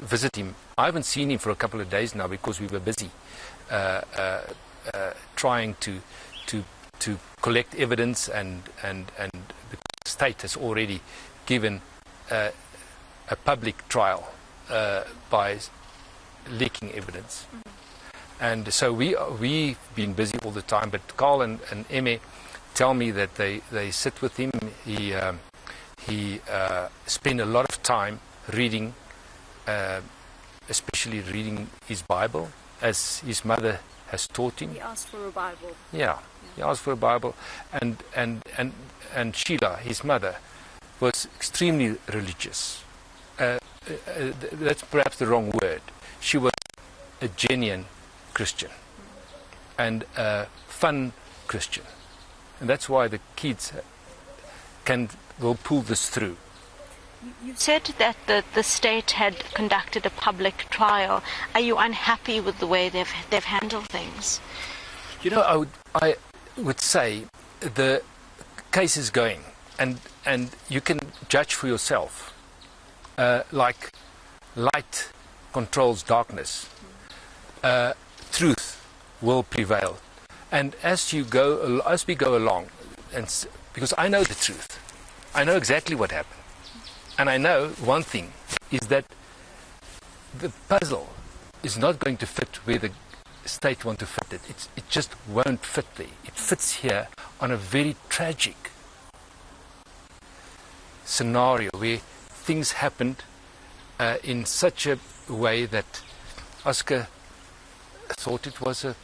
visit him. I haven't seen him for a couple of days now because we were busy trying to collect evidence, and the state has already given a public trial by leaking evidence. And so we've been busy all the time, but Carl and Emmy tell me that they sit with him. He spent a lot of time reading, especially reading his Bible, as his mother has taught him. He asked for a Bible. Yeah. He asked for a Bible, and Sheila, his mother, was extremely religious. That's perhaps the wrong word. She was a genuine Christian and a fun Christian, and that's why the kids will pull this through. You said that the state had conducted a public trial. Are you unhappy with the way they've handled things? You know, I would say the case is going, and you can judge for yourself. Like light controls darkness, truth will prevail. And as we go along, because I know the truth, I know exactly what happened. And I know one thing is that the puzzle is not going to fit where the state want to fit it. It just won't fit there. It fits here on a very tragic scenario where things happened in such a way that Oscar thought it was a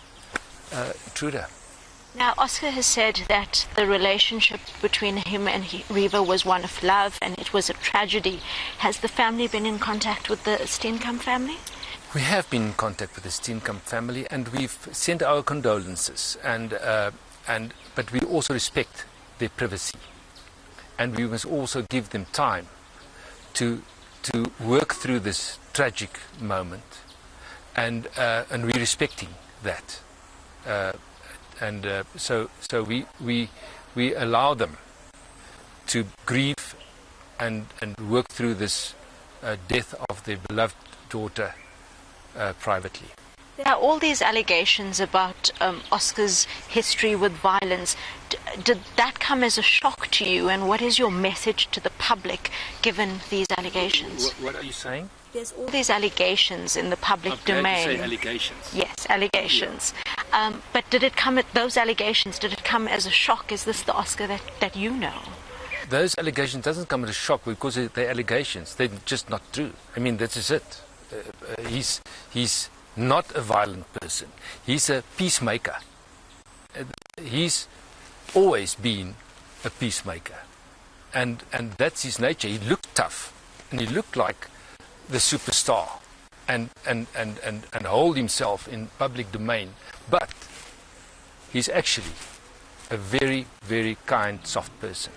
intruder. Now, Oscar has said that the relationship between him and Reva was one of love and it was a tragedy. Has the family been in contact with the Steenkamp family? We have been in contact with the Steenkamp family, and we've sent our condolences, but we also respect their privacy, and we must also give them time to work through this tragic moment, and we're respecting that. So we allow them to grieve and work through this death of their beloved daughter privately. There are all these allegations about Oscar's history with violence. Did that come as a shock to you, and what is your message to the public given these allegations? What are you saying? There's all these allegations in the public domain. You say allegations. Yes, allegations. But those allegations, did it come as a shock? Is this the Oscar that you know? Those allegations doesn't come as a shock because they're allegations. They're just not true. I mean, that is it. He's not a violent person. He's a peacemaker. He's always been a peacemaker. And that's his nature. He looked tough, and he looked like the superstar, and hold himself in public domain. But he's actually a very, very kind, soft person.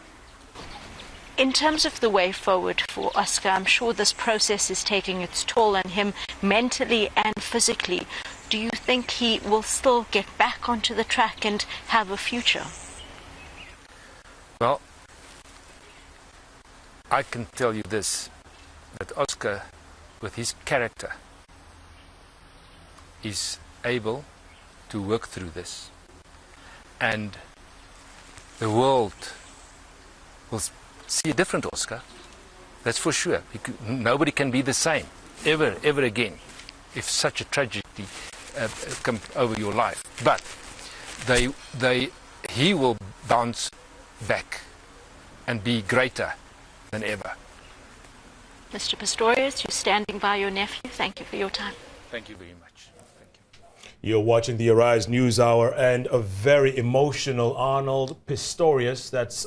In terms of the way forward for Oscar, I'm sure this process is taking its toll on him mentally and physically. Do you think he will still get back onto the track and have a future? Well, I can tell you this, that Oscar, with his character, is able to work through this, and the world will see a different Oscar. That's for sure. Nobody can be the same ever again if such a tragedy comes over your life. But he will bounce back and be greater than ever. Mr. Pistorius, you're standing by your nephew. Thank you for your time. Thank you very much. You're watching the Arise News Hour, and a very emotional Arnold Pistorius, that's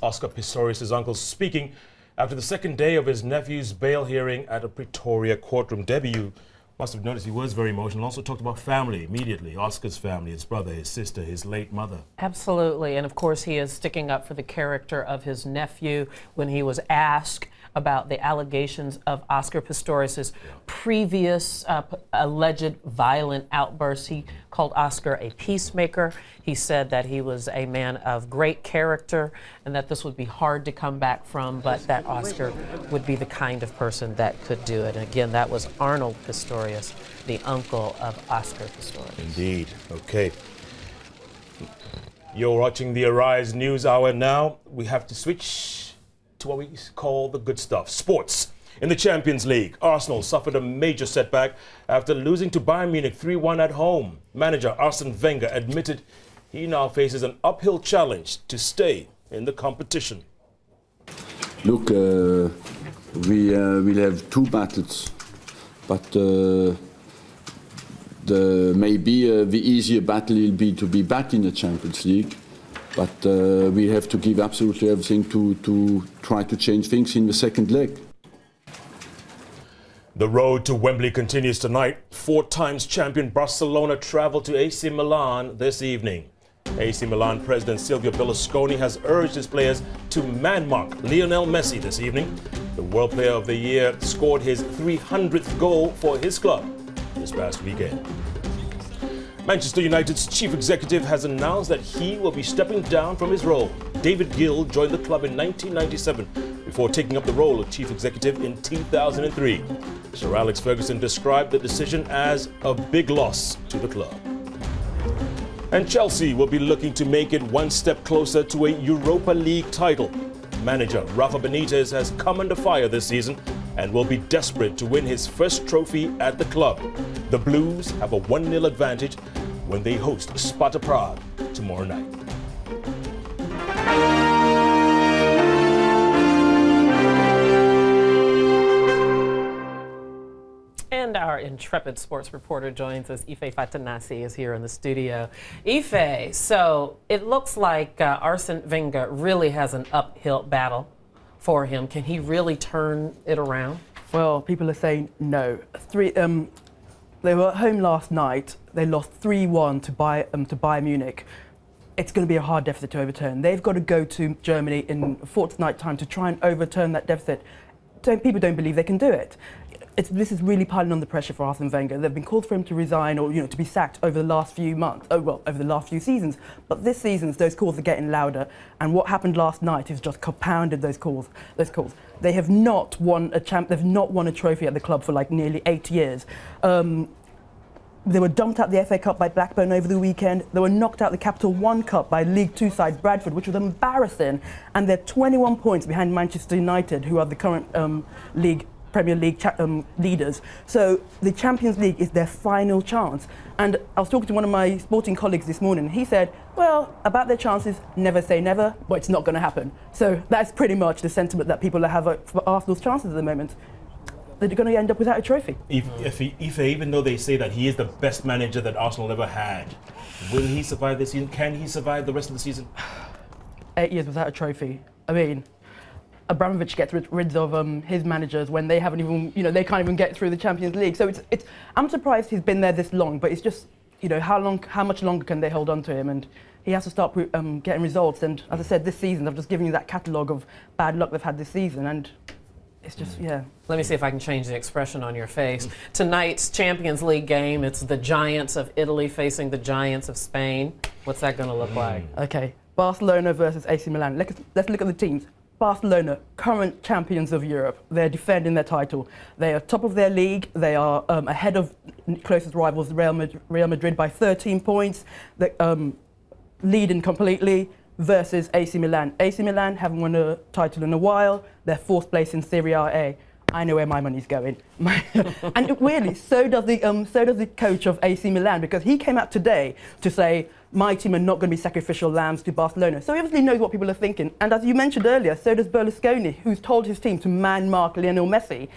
Oscar Pistorius' uncle, speaking after the second day of his nephew's bail hearing at a Pretoria courtroom. Debbie, you must have noticed he was very emotional. Also talked about family immediately, Oscar's family, his brother, his sister, his late mother. Absolutely, and of course he is sticking up for the character of his nephew. When he was asked about the allegations of Oscar Pistorius' previous alleged violent outbursts, he called Oscar a peacemaker. He said that he was a man of great character and that this would be hard to come back from, but that Oscar would be the kind of person that could do it. And again, that was Arnold Pistorius, the uncle of Oscar Pistorius. Indeed. Okay. You're watching the Arise News Hour now. We have to switch to what we call the good stuff, sports. In the Champions League, Arsenal suffered a major setback after losing to Bayern Munich 3-1 at home. Manager Arsene Wenger admitted he now faces an uphill challenge to stay in the competition. Look, we will have two battles, but the maybe the easier battle will be to be back in the Champions League. But we have to give absolutely everything to try to change things in the second leg. The road to Wembley continues tonight. 4 times champion Barcelona travel to AC Milan this evening. AC Milan President Silvio Berlusconi has urged his players to man-mark Lionel Messi this evening. The World Player of the Year scored his 300th goal for his club this past weekend. Manchester United's chief executive has announced that he will be stepping down from his role. David Gill joined the club in 1997 before taking up the role of chief executive in 2003. Sir Alex Ferguson described the decision as a big loss to the club. And Chelsea will be looking to make it one step closer to a Europa League title. Manager Rafa Benitez has come under fire this season and will be desperate to win his first trophy at the club. The Blues have a 1-0 advantage when they host Sparta Prague tomorrow night. And our intrepid sports reporter joins us. Ife Fatanasi is here in the studio. Ife, so it looks like Arsene Wenger really has an uphill battle for him. Can he really turn it around? Well, people are saying no. They were at home last night. They lost 3-1 to Bayern Munich. It's going to be a hard deficit to overturn. They've got to go to Germany in a fortnight's time to try and overturn that deficit. People don't believe they can do it. This is really piling on the pressure for Arsene Wenger. They've been called for him to resign or to be sacked over the last few months. Over the last few seasons. But this season, those calls are getting louder. And what happened last night has just compounded those calls. They have not won a They've not won a trophy at the club for like nearly 8 years. They were dumped out the FA Cup by Blackburn over the weekend. They were knocked out the Capital One Cup by League Two side Bradford, which was embarrassing. And they're 21 points behind Manchester United, who are the current Premier League leaders. So the Champions League is their final chance. And I was talking to one of my sporting colleagues this morning. He said, well, about their chances, never say never, but it's not going to happen. So that's pretty much the sentiment that people have for Arsenal's chances at the moment. They're going to end up without a trophy. If even though they say that he is the best manager that Arsenal ever had, will he survive this season? Can he survive the rest of the season? 8 years without a trophy. I mean, Abramovich gets rid of his managers when they haven't even, they can't even get through the Champions League. So it's. I'm surprised he's been there this long, but it's just, how much longer can they hold on to him? And he has to start getting results. And as I said, this season, I've just given you that catalogue of bad luck they've had this season, and it's just, yeah. Let me see if I can change the expression on your face. Tonight's Champions League game, it's the Giants of Italy facing the Giants of Spain. What's that going to look like? Okay, Barcelona versus AC Milan. Let's look at the teams. Barcelona, current champions of Europe. They're defending their title. They are top of their league. They are ahead of closest rivals, Real Madrid by 13 points. They're leading completely versus AC Milan. AC Milan haven't won a title in a while. They're 4th place in Serie A. I know where my money's going. And really, so does the coach of AC Milan, because he came out today to say, my team are not going to be sacrificial lambs to Barcelona. So he obviously knows what people are thinking. And as you mentioned earlier, so does Berlusconi, who's told his team to man-mark Lionel Messi.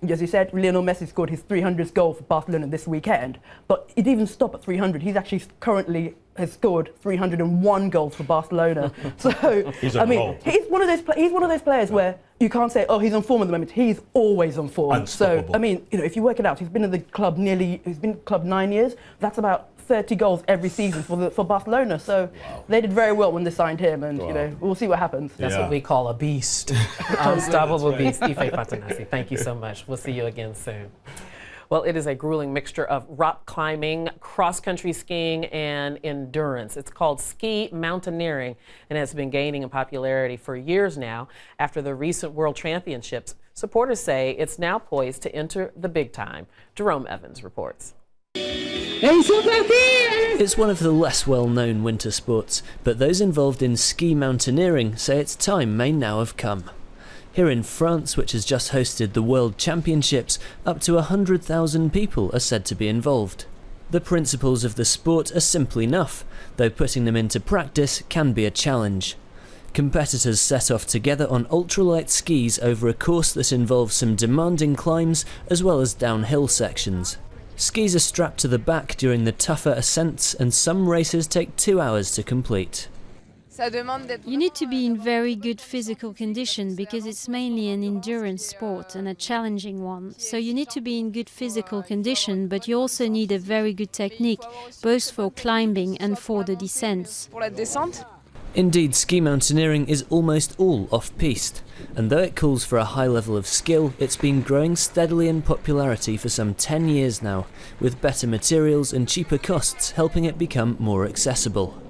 As you said, Lionel Messi scored his 300th goal for Barcelona this weekend. But it didn't even stop at 300. He's actually currently has scored 301 goals for Barcelona. So, he's one of those players where you can't say, oh, he's on form at the moment. He's always on form. So, if you work it out, he's been at the club 9 years. That's about 30 goals every season for Barcelona. So they did very well when they signed him, and we'll see what happens. That's what we call a beast. Unstoppable beast. Ife Fatanasi, thank you so much. We'll see you again soon. Well, it is a grueling mixture of rock climbing, cross-country skiing, and endurance. It's called ski mountaineering and has been gaining in popularity for years now. After the recent World Championships, supporters say it's now poised to enter the big time. Jerome Evans reports. It's one of the less well-known winter sports, but those involved in ski mountaineering say its time may now have come. Here in France, which has just hosted the World Championships, up to 100,000 people are said to be involved. The principles of the sport are simple enough, though putting them into practice can be a challenge. Competitors set off together on ultralight skis over a course that involves some demanding climbs as well as downhill sections. Skis are strapped to the back during the tougher ascents, and some races take 2 hours to complete. You need to be in very good physical condition because it's mainly an endurance sport and a challenging one. So you need to be in good physical condition, but you also need a very good technique, both for climbing and for the descents. Indeed, ski mountaineering is almost all off-piste, and though it calls for a high level of skill, it's been growing steadily in popularity for some 10 years now, with better materials and cheaper costs helping it become more accessible.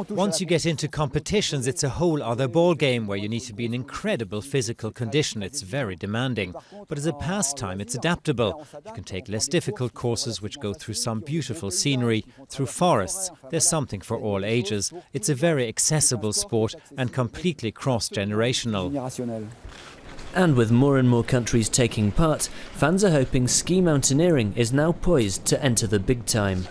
Once you get into competitions, it's a whole other ball game where you need to be in incredible physical condition. It's very demanding. But as a pastime, it's adaptable. You can take less difficult courses which go through some beautiful scenery, through forests. There's something for all ages. It's a very accessible sport and completely cross-generational. And with more and more countries taking part, fans are hoping ski mountaineering is now poised to enter the big time.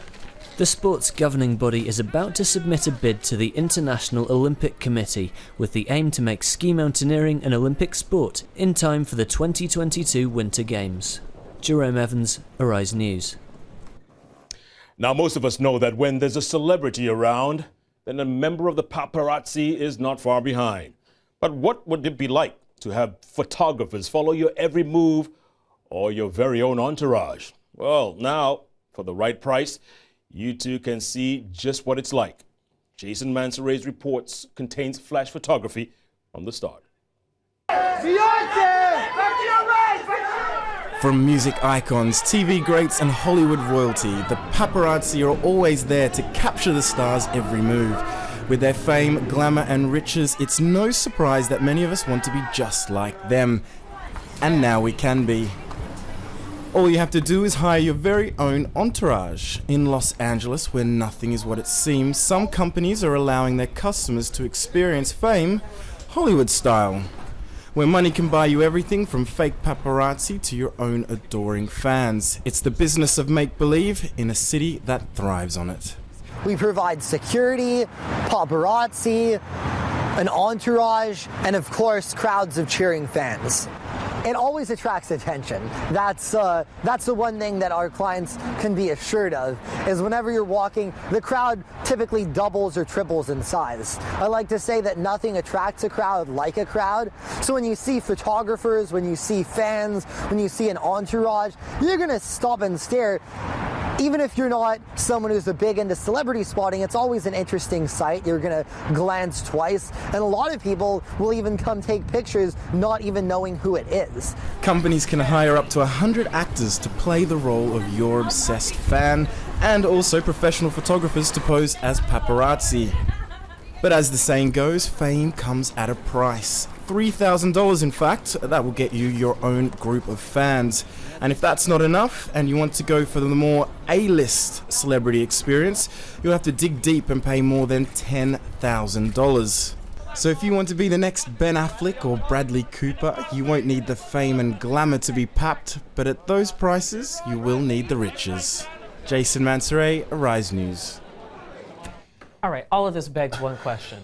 The sport's governing body is about to submit a bid to the International Olympic Committee with the aim to make ski mountaineering an Olympic sport in time for the 2022 Winter Games. Jerome Evans, Arise News. Now, most of us know that when there's a celebrity around, then a member of the paparazzi is not far behind. But what would it be like to have photographers follow your every move or your very own entourage? Well, now, for the right price, you too can see just what it's like. Jason Mansour's reports contains flash photography from the start. From music icons, TV greats and Hollywood royalty, the paparazzi are always there to capture the stars' every move. With their fame, glamour and riches, it's no surprise that many of us want to be just like them. And now we can be. All you have to do is hire your very own entourage. In Los Angeles, where nothing is what it seems, some companies are allowing their customers to experience fame Hollywood style, where money can buy you everything from fake paparazzi to your own adoring fans. It's the business of make-believe in a city that thrives on it. We provide security, paparazzi, an entourage, and of course, crowds of cheering fans. It always attracts attention. That's the one thing that our clients can be assured of, is whenever you're walking, the crowd typically doubles or triples in size. I like to say that nothing attracts a crowd like a crowd. So when you see photographers, when you see fans, when you see an entourage, you're gonna stop and stare. Even if you're not someone who's a big into celebrity spotting, it's always an interesting sight. You're gonna glance twice, and a lot of people will even come take pictures not even knowing who it is. Companies can hire up to 100 actors to play the role of your obsessed fan, and also professional photographers to pose as paparazzi. But as the saying goes, fame comes at a price. $3,000 in fact, that will get you your own group of fans. And if that's not enough, and you want to go for the more A-list celebrity experience, you'll have to dig deep and pay more than $10,000. So if you want to be the next Ben Affleck or Bradley Cooper, you won't need the fame and glamour to be papped, but at those prices, you will need the riches. Jason Mansour, Arise News. All right, all of this begs one question.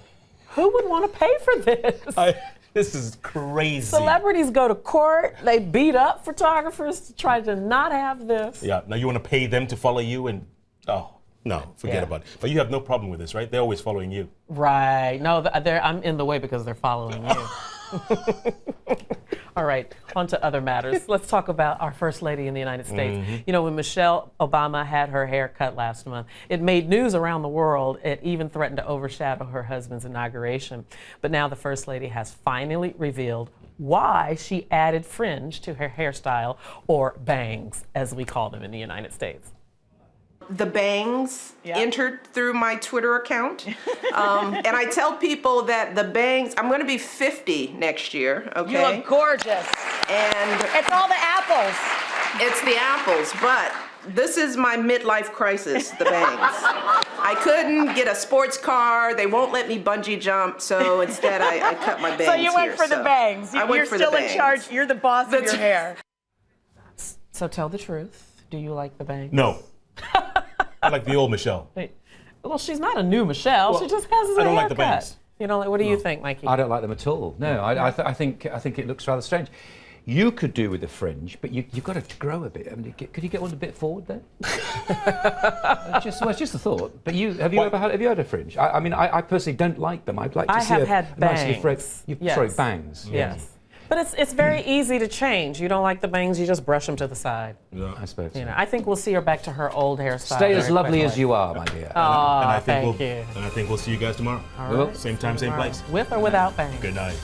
Who would want to pay for this? This is crazy. Celebrities go to court, they beat up photographers to try to not have this. Yeah, now you want to pay them to follow you and, oh, no, forget about it. But you have no problem with this, right? They're always following you. Right, no, I'm in the way because they're following you. All right, on to other matters. Let's talk about our First Lady in the United States. Mm-hmm. You know, when Michelle Obama had her hair cut last month, it made news around the world. It even threatened to overshadow her husband's inauguration. But now the First Lady has finally revealed why she added fringe to her hairstyle, or bangs, as we call them in the United States. The bangs entered through my Twitter account. And I tell people that the bangs, I'm going to be 50 next year, okay? You look gorgeous. And it's all the apples. It's the apples, but this is my midlife crisis, the bangs. I couldn't get a sports car. They won't let me bungee jump, so instead I cut my bangs. So you went for the bangs. You're still in charge. You're the boss of your hair. So tell the truth. Do you like the bangs? No. I like the old Michelle. Well, she's not a new Michelle. Well, she just has a I don't like the haircut. bangs. You know, what do you think, Mikey? I don't like them at all. No, I think it looks rather strange. you could do with a fringe, but you've got to grow a bit. I mean, could you get one a bit forward there? It's just a thought. But have you had a fringe? I mean, I personally don't like them. I'd like to see a nicely bangs. Yes. Sorry, bangs. Yes. But it's very easy to change. You don't like the bangs, you just brush them to the side. Yeah, I suppose. You know, I think we'll see her back to her old hairstyle. Stay as lovely as you are, my dear. Oh, and I think thank you. And I think we'll see you guys tomorrow. All right. Same time, same place. With or without bangs? Good night.